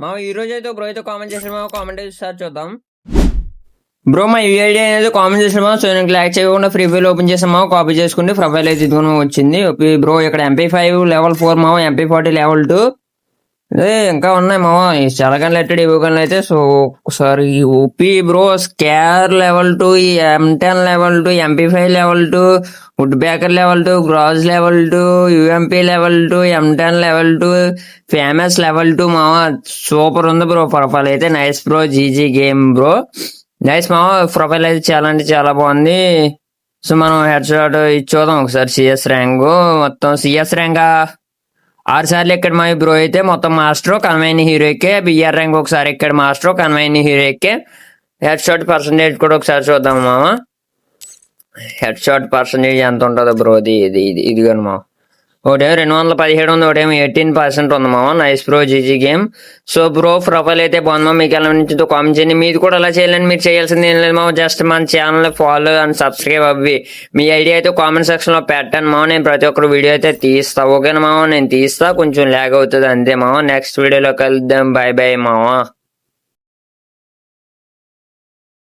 మా ఈ రోజు అయితే బ్రో అయితే కామెంట్ చేసిన మా కామెంట్ సార్ చూద్దాం. బ్రో మా యూఐడి అనేది కామెంట్ చేసిన సో నేను లైక్ చేయకుండా ఫ్రీ ఫైల్ ఓపెన్ చేసామా, కాపీ చేసుకుంటే ప్రొఫైల్ అయితే ఇదిగో వచ్చింది. బ్రో ఇక్కడ MP5 లెవెల్ 4 మావా, MP40 లెవెల్ 2 ఇంకా ఉన్నాయి మావా. ఈ చలగన్ లెట్టెడ్ ఇవ్వగలను అయితే. సో ఒకసారి ఓపీ బ్రో స్కేర్ లెవెల్ 2, ఈ M10 level 2, MP5 level 2, woodpecker level 2, Groza level 2, UMP level 2, M10 level 2, FAMAS level 2 మావా. సూపర్ ఉంది బ్రో ప్రొఫైల్ అయితే. Nice bro, GG game bro. Nice మావా, ప్రొఫైల్ అయితే చాలా అంటే చాలా బాగుంది. సో మనం హెడ్ షాట్ ఇచ్చోదాం ఒకసారి. సిఎస్ ర్యాంక్ మొత్తం సిఎస్ ర్యాంక్ 6 సార్లు ఎక్కడ మా బ్రో అయితే మొత్తం మాస్టర్ కన్వైన్ హీరో ఎక్కే. బిఆర్ ర్యాంక్ ఒకసారి ఎక్కడ మాస్టర్ కన్వైన్ హీరో ఎక్కే. హెడ్ షాట్ పర్సంటేజ్ కూడా ఒకసారి చూద్దాం మామ. హెడ్ షాట్ పర్సంటేజ్ ఎంత ఉంటుందో బ్రో ఇదిగోను మామ. ఒకటేమో 217 ఉంది, ఒకటేమో 18% ఉంది మామ. Nice bro, GG game. So bro profile అయితే బాగుంది. మీకు ఎలా నుంచి కామెంట్ చేయండి. మీది కూడా అలా చేయాలని మీరు చేయాల్సింది ఏం లేదు మామ. జస్ట్ మన ఛానల్ ఫాలో అండ్ సబ్స్క్రైబ్ అవ్వి మీ ఐడియా అయితే కామెంట్ సెక్షన్ లో పెట్టాను మామ. నేను ప్రతి ఒక్కరు వీడియో అయితే తీస్తా. ఓకేనా మామ? నేను తీస్తా, కొంచెం ల్యాగ్ అవుతుంది అంతే మామ. నెక్స్ట్ వీడియోలో కలుద్దాం. బై బై మామ.